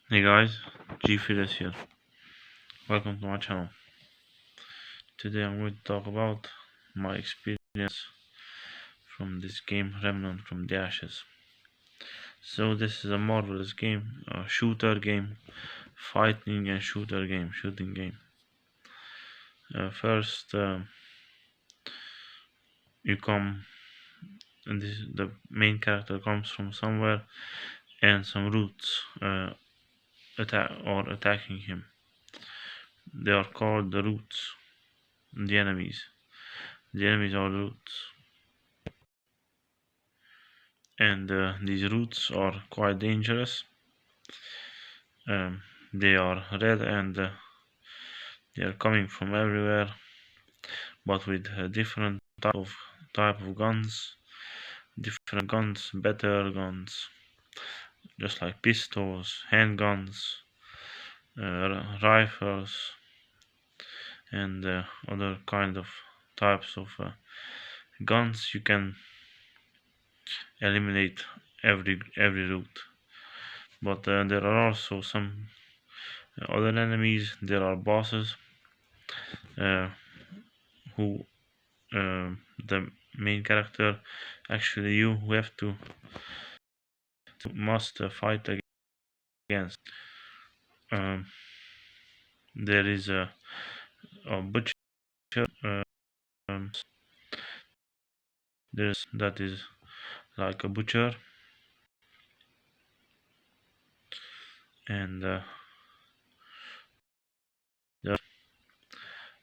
Hey guys, Gfurious here. Welcome to my channel. Today I'm going to talk about my experience from this game Remnant from the Ashes. So this is a marvelous game, a shooter game, fighting and shooting game. First, you come, and the main character comes from somewhere, and some roots attacking him. They are called the roots, the enemies. The enemies are roots. And these roots are quite dangerous. They are red and they are coming from everywhere, but with different type of guns, different guns, better guns, just like pistols, handguns, rifles, and other kind of types of guns. You can eliminate every route, but there are also some other enemies. There are bosses uh, who the main character, actually you who have to must fight against. Um, there is a butcher. Um, there's that is like a butcher, and there,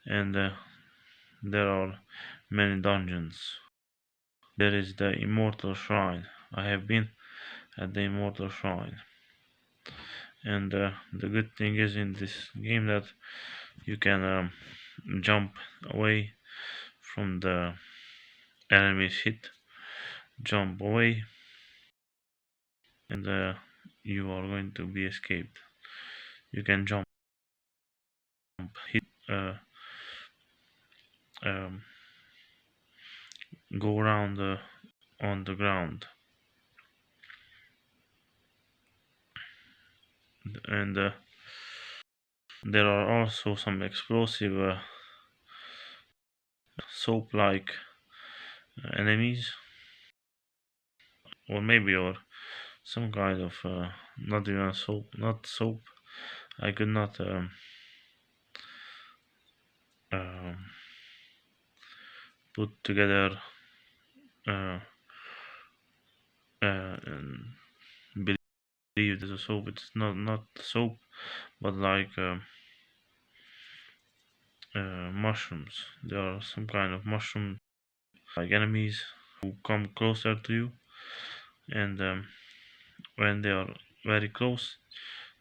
and there are many dungeons. There is the immortal shrine. I have been at the immortal shrine, and the good thing is in this game that you can jump away from the enemy's hit, jump away, and you are going to be escaped. You can jump, hit, um, go around on the ground, and there are also some explosive soap-like enemies, or maybe or some kind of not even soap, not soap. I could not um, put together uh, and believe there's a soap. It's not soap, but like mushrooms. There are some kind of mushroom like enemies who come closer to you, and when they are very close,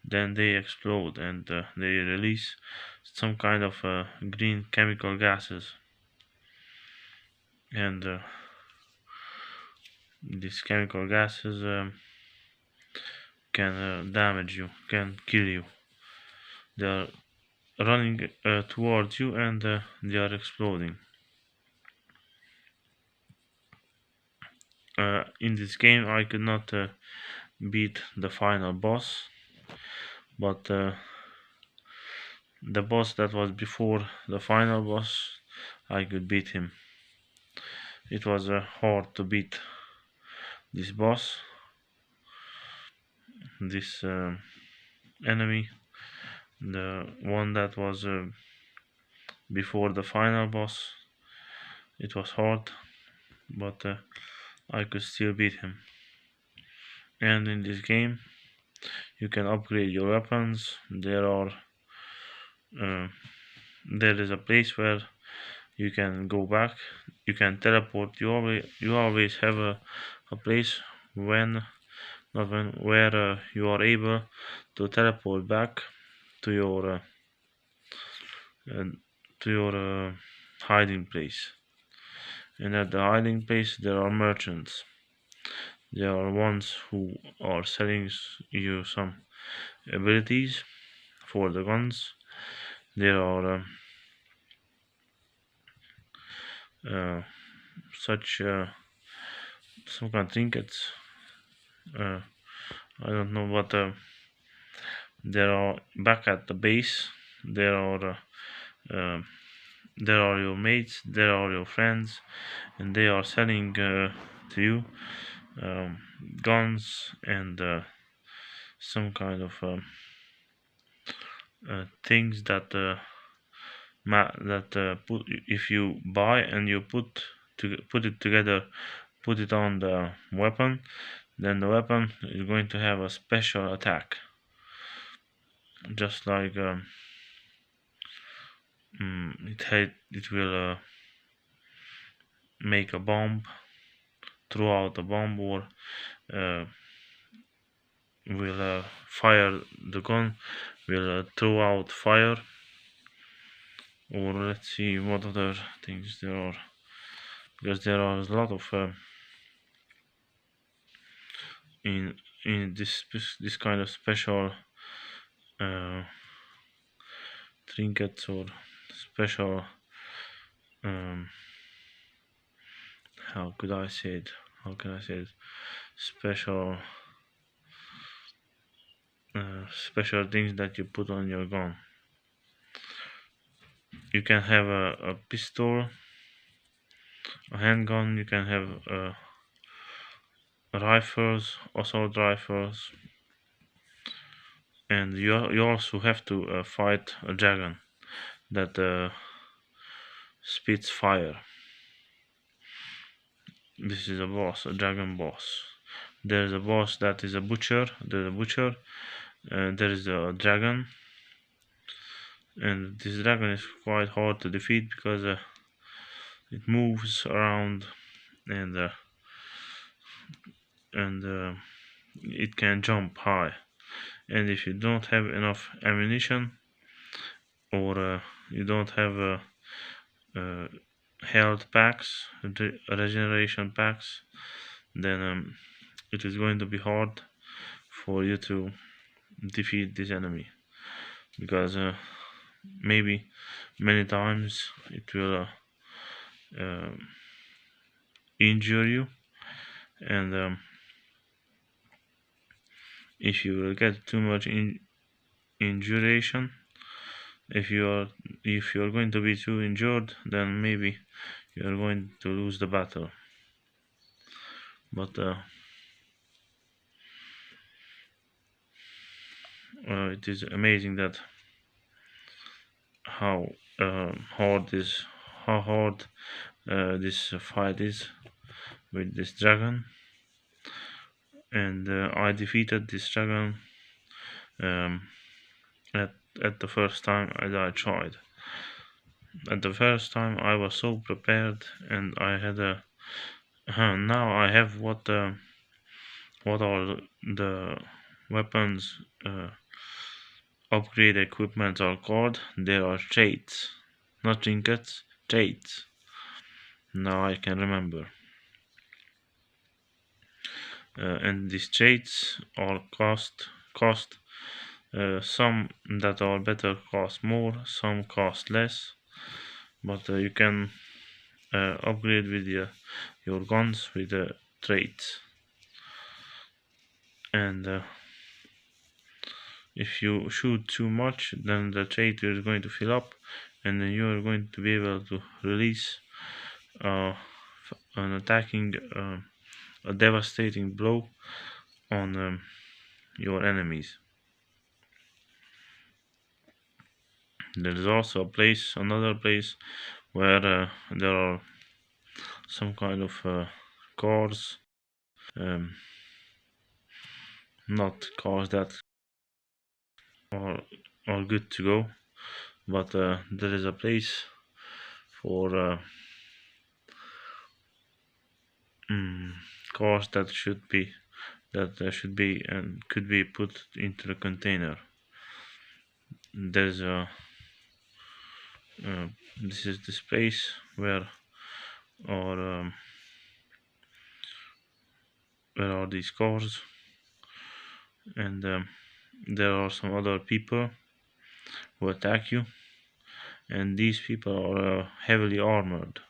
then they explode and they release some kind of green chemical gases, and these chemical gases can damage you, can kill you. They are running towards you, and they are exploding. In this game, I could not beat the final boss, but the boss that was before the final boss, I could beat him. It was hard to beat this boss, this enemy, the one that was before the final boss. It was hard, but I could still beat him. And in this game, you can upgrade your weapons. Uh, there is a place where you can go back. You can teleport. You always have a place when not when where you are able to teleport back to uh, your hiding place. And at the hiding place, there are merchants. There are ones who are selling you some abilities for the guns. There are uh, such some kind of trinkets. Uh, I don't know, but There are back at the base. There are uh, there are your mates. There are your friends, and they are selling to you um, guns and some kind of things that put if you buy and you put it together, put it on the weapon, then the weapon is going to have a special attack, just like it will make a bomb, throw out a bomb, or uh, will fire the gun, will throw out fire, or let's see what other things there are, because there are a lot of in this kind of special uh, trinkets or special um, how could I say it? How can I say it? Special special things that you put on your gun. You can have a pistol, a handgun. You can have rifles, assault rifles, and you also have to fight a dragon that spits fire. This is a boss, a dragon boss. There's a boss that is a butcher. There's a butcher. There is a dragon, and this dragon is quite hard to defeat because it moves around and it can jump high. And if you don't have enough ammunition, or you don't have uh, health packs, regeneration packs, then it is going to be hard for you to defeat this enemy, because maybe many times it will uh, injure you, and if you will get too much injuration, if you are going to be too injured, then maybe you are going to lose the battle. But it is amazing that how hard this how hard this fight is with this dragon. And I defeated this dragon um, at the first time as I tried. At the first time I was so prepared, and I had a now I have what are the weapons upgrade equipment are called. There are traits, not trinkets, traits. Now I can remember. And these traits are cost some that are better cost more, some cost less, but you can upgrade with your guns with the traits. And if you shoot too much, then the trait is going to fill up, and then you are going to be able to release uh, an attacking a devastating blow on your enemies. There is also another place where there are some kind of cars, um, not cars that are good to go, but there is a place for mm, cars that should be and could be put into the container. There's a this is this place are um, where are these cars, and there are some other people who attack you, and these people are heavily armored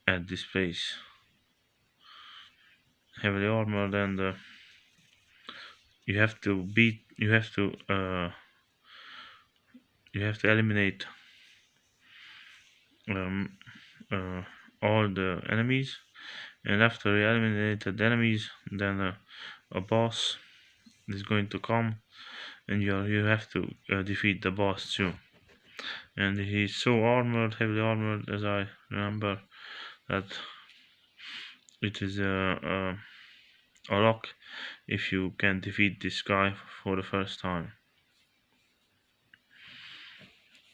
at this place, heavily armored, and you have to beat you have to eliminate um, uh, all the enemies, and after you eliminated the enemies, then a boss is going to come, and you have to defeat the boss too. And he's so armored, heavily armored, as I remember, that it is a lock if you can defeat this guy for the first time.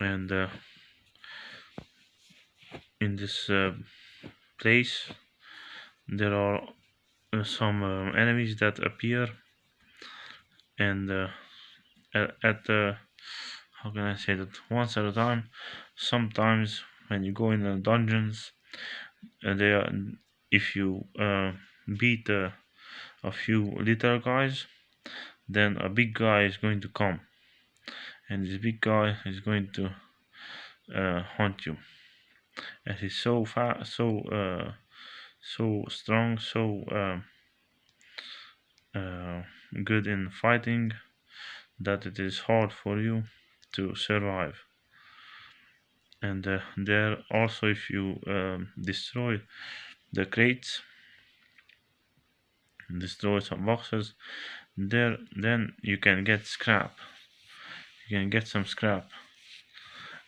And in this place, there are some enemies that appear, and at how can I say that, once at a time. Sometimes when you go in the dungeons, they are, if you beat a few little guys, then a big guy is going to come, and this big guy is going to hunt you. And he's so fast, so strong, so uh, good in fighting, that it is hard for you to survive. And there also, if you destroy the crates, destroy some boxes, there then you can get scrap. You can get some scrap,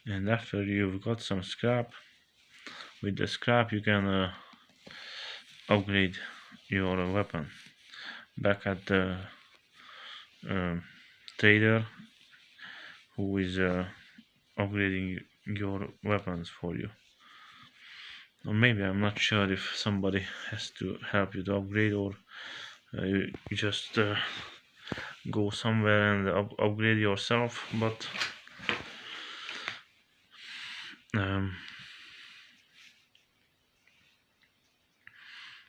and after you've got some scrap, with the scrap you can upgrade your weapon. Back at the um, trader who is upgrading your weapons for you. Or maybe, I'm not sure if somebody has to help you to upgrade, or you just go somewhere and upgrade yourself. But um,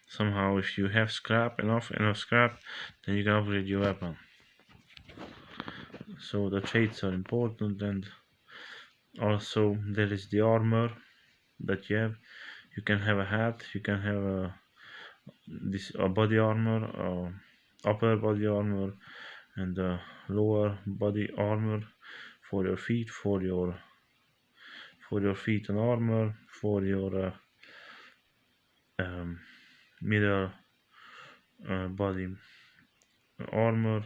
somehow, if you have scrap, enough scrap, then you can upgrade your weapon. So the traits are important, and also there is the armor that you have. You can have a hat, you can have a body armor, upper body armor, and lower body armor for your feet, for your feet and armor, for your um, middle body armor,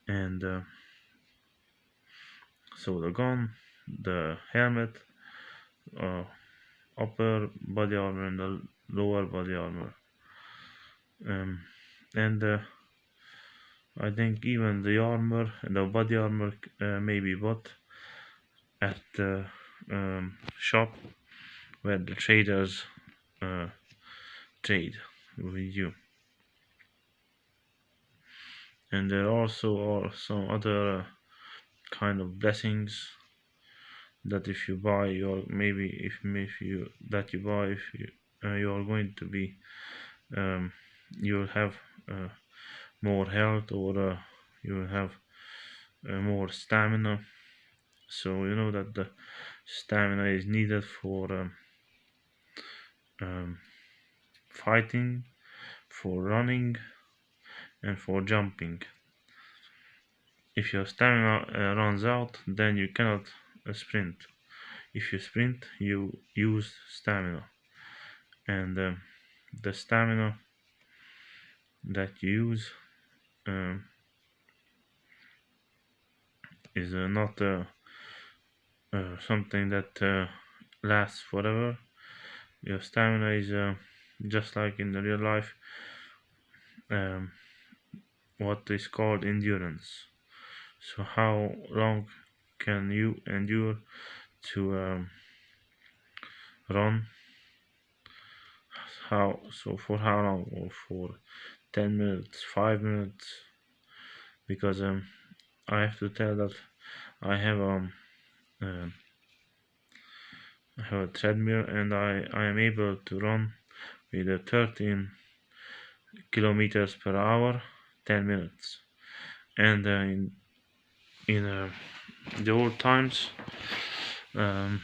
and so the gun, the helmet, uh, upper body armor, and the lower body armor. um, and I think even the armor and the body armor may be bought at the shop where the traders uh, trade with you. And there also are some other kind of blessings that if you buy, your maybe if you that you buy, if you are going to be you'll have uh, more health, or you'll have more stamina. So you know that the stamina is needed for um, fighting, for running, and for jumping. If your stamina runs out, then you cannot sprint. If you sprint, you use stamina, and the stamina that you use um, is not something that lasts forever. Your stamina is just like in the real life, um, what is called endurance. So how long can you endure to run? How so? For how long? Or for 10 minutes, 5 minutes? Because I have to tell that I have um I have a treadmill, and I am able to run with a 13 kilometers per hour, 10 minutes. And in the old times, um,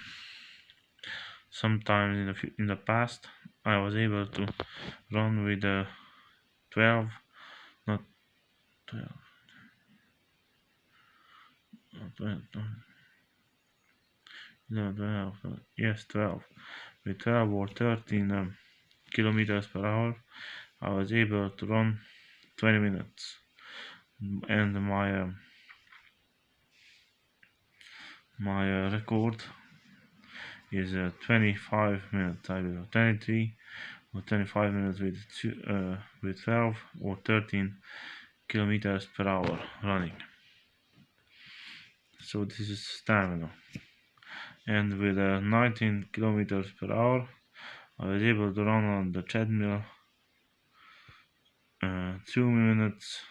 sometimes in the past, I was able to run with 12, not 12, 12, 11, 12, yes, 12. With 12 or 13 kilometers per hour, I was able to run 20 minutes, and my record is 25 minutes. I believe 23 or 25 minutes with 12 or 13 kilometers per hour running. So this is stamina. And with 19 kilometers per hour, I was able to run on the treadmill 2 minutes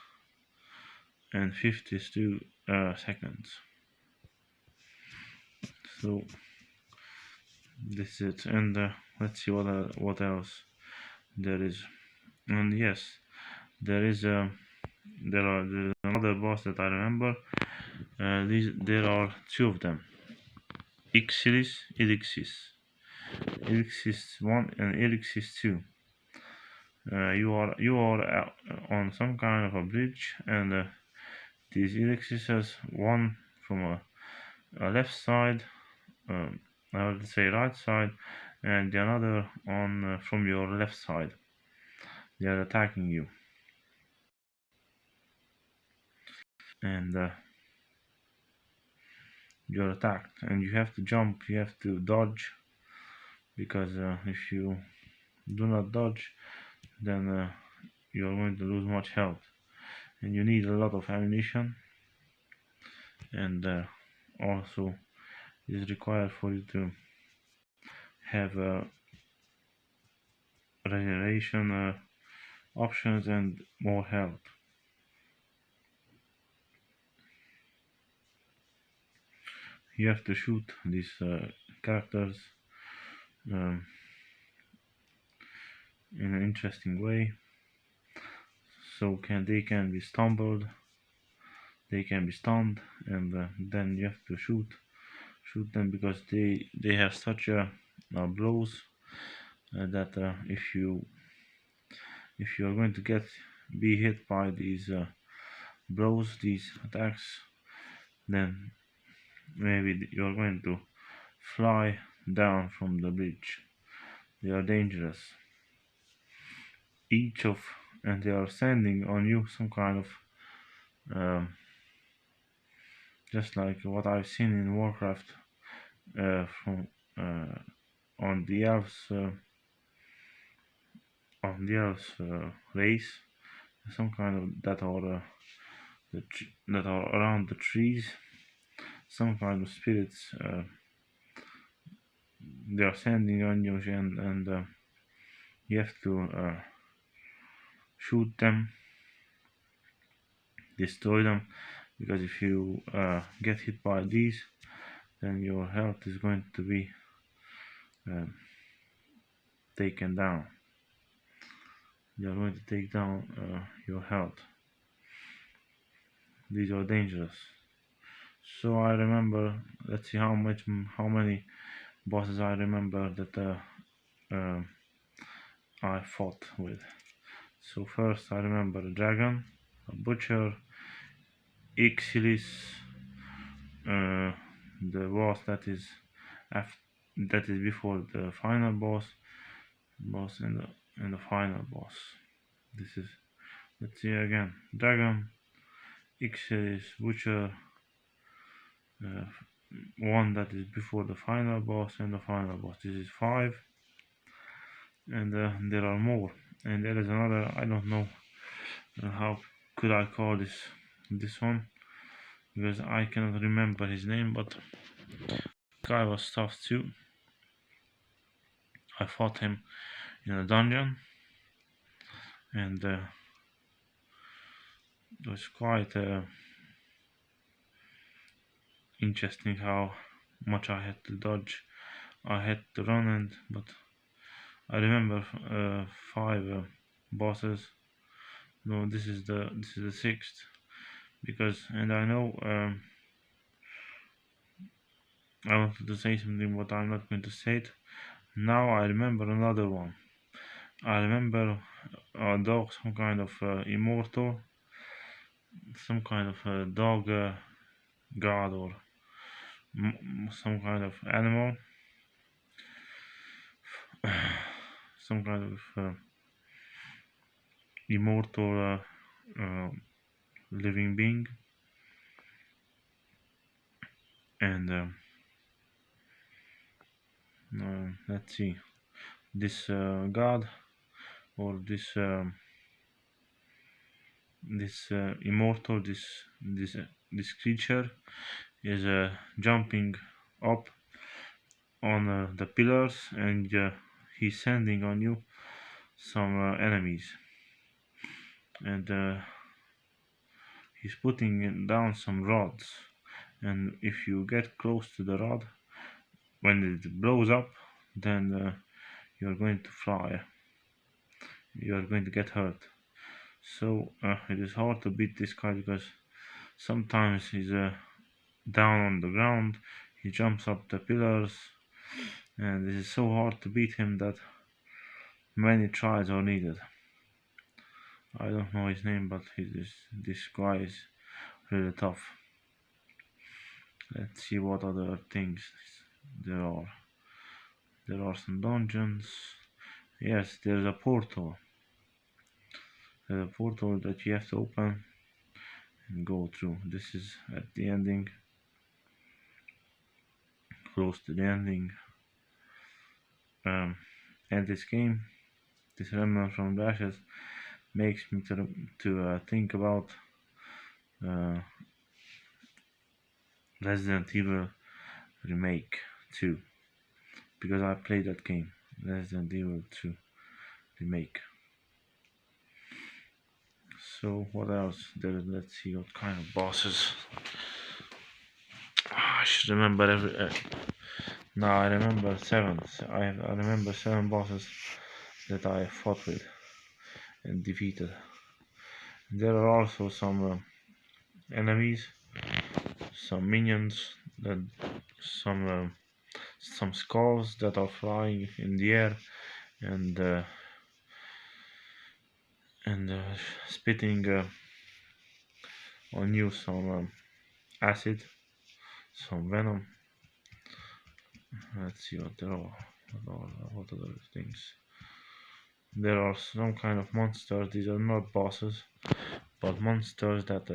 and 52 seconds. So this is it. And let's see what else there is. And yes, there's another boss that I remember. There are two of them. Elixis 1 and Elixis 2. You are on some kind of a bridge, and these Elixis has one from a left side, I would say right side, and the another on from your left side. They are attacking you, and you're attacked, and you have to jump. You have to dodge, because if you do not dodge, then you're going to lose much health, and you need a lot of ammunition, and also is required for you to have regeneration options and more health. You have to shoot these characters um, in an interesting way, so they can be stumbled, they can be stunned, and then you have to shoot them, because they have such blows that if you are going to be hit by these blows, these attacks, then maybe you're going to fly down from the bridge. They are dangerous. And they are sending on you some kind of just like what I've seen in Warcraft, from on the elves race, some kind of that are around the trees, some kind of spirits. They are sending on you, and you have to shoot them, destroy them, because if you get hit by these, then your health is going to be uh, taken down. You are going to take down your health. These are dangerous. So I remember, let's see how many bosses I remember that uh, I fought with. So first I remember a dragon, a butcher, Ixillis, the boss that is before the final boss and the final boss. This is, let's see again, dragon, Ixillis, butcher, uh, one that is before the final boss and the final boss. This is 5, and there are more, and there is another. I don't know how could I call this one, because I cannot remember his name, but guy was tough too. I fought him in a dungeon, and it was quite interesting how much I had to dodge. I had to run, but I remember 5 bosses. No, this is the 6th, because, and I know I wanted to say something, but I'm not going to say it. Now I remember another one. I remember a dog, some kind of immortal, some kind of dog god, or some kind of animal, some kind of immortal uh, living being. And let's see, this god, or this immortal, this creature is jumping up on the pillars, and he's sending on you some enemies, and he's putting down some rods, and if you get close to the rod, when it blows up, then you're going to fly, you're going to get hurt. So it is hard to beat this guy, because sometimes he's down on the ground, he jumps up the pillars, and it is so hard to beat him that many tries are needed. I don't know his name, but this guy is really tough. Let's see what other things there are. There are some dungeons. Yes, there's a portal. There's a portal that you have to open and go through. This is at the ending, close to the ending. And this game, this Remnant from the Ashes, makes me to think about uh, Resident Evil Remake 2, because I played that game, Resident Evil 2 Remake. So what else? Let's see what kind of bosses. I should remember every. Now I remember seven. I remember 7 bosses that I fought with and defeated. There are also some enemies, some minions, that some skulls that are flying in the air, and spitting on you some acid, some venom. Let's see what there are. What other things? There are some kind of monsters. These are not bosses, but monsters that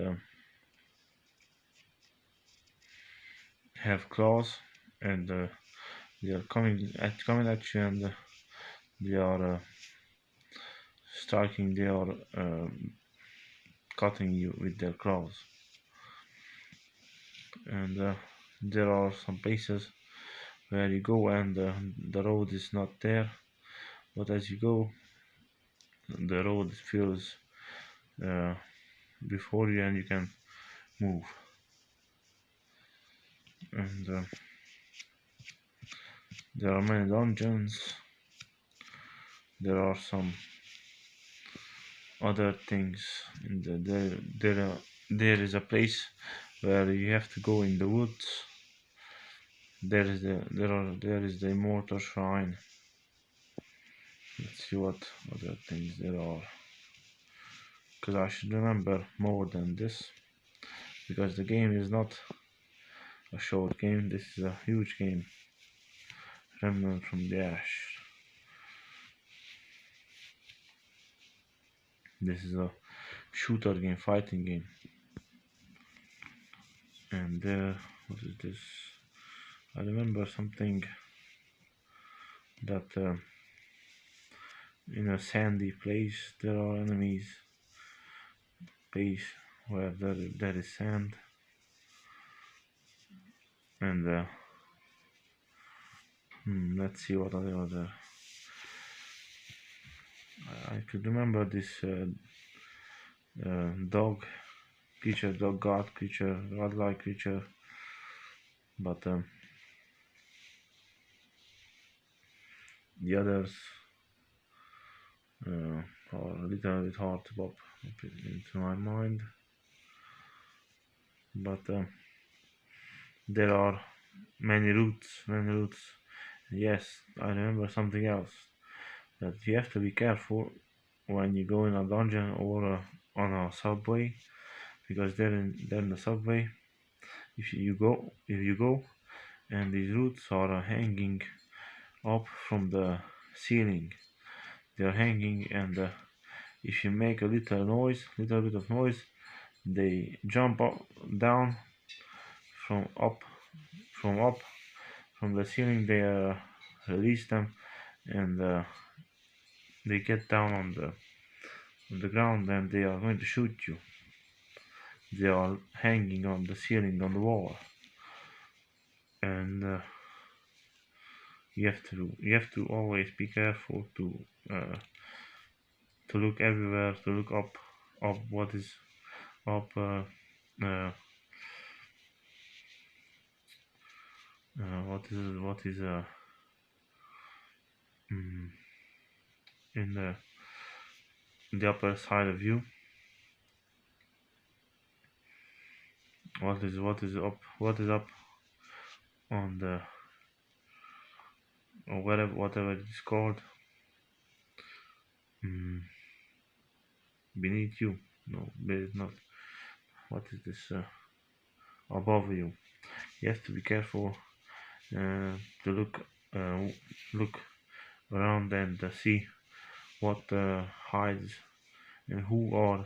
have claws, and they are coming at you, and they are striking. They are cutting you with their claws, and there are some places where you go, and the road is not there, but as you go, the road feels uh, before you, and you can move. And there are many dungeons. There are some other things. In there is a place where you have to go in the woods. There is the immortal shrine. Let's see what other things there are, because I should remember more than this, because the game is not a short game. This is a huge game. Remnant from the Ash. This is a shooter game, fighting game. And what is this? I remember something that in a sandy place there are enemies. Place where there is sand, and let's see what are the other. I could remember this dog creature, dog god creature, godlike creature, but the others are a little bit hard to pop into my mind. But there are many routes, many routes. Yes, I remember something else, that you have to be careful when you go in a dungeon or on a subway, because they're in the subway. If you go and these roots are hanging up from the ceiling. They're hanging, and if you make a little bit of noise, they jump up, down from up, from up, from the ceiling. They release them, and they get down on the ground, and they are going to shoot you. They are hanging on the ceiling, on the wall, and you have to always be careful to look everywhere, to look up what is up, uh, what is mm, in the upper side of you. What is up on the, or whatever it is called, mm, beneath you. No, but it's not. What is this, above you? You have to be careful to uh, look around, and see what hides, and who are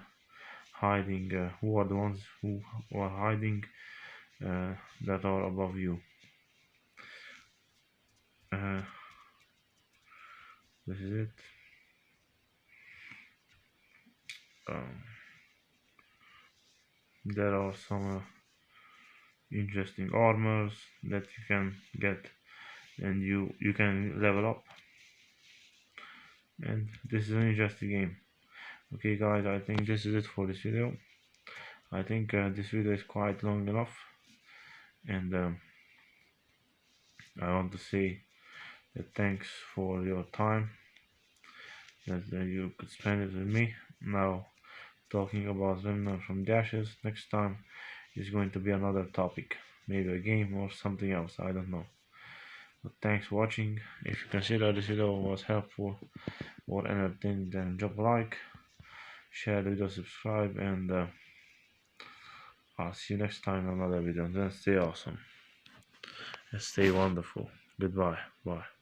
hiding, who are the ones who are hiding, that are above you. uh, this is it. um, there are some interesting armors that you can get, and you can level up, and this is an interesting game. Okay guys, I think this is it for this video. I think this video is quite long enough, and I want to say that thanks for your time that you could spend it with me. Now, talking about Remnant from the Ashes, next time is going to be another topic, maybe a game or something else, I don't know. But thanks for watching. If you consider this video was helpful or entertaining, then drop a like, share the video, subscribe, and I'll see you next time in another video. Then stay awesome and stay wonderful. Goodbye. Bye.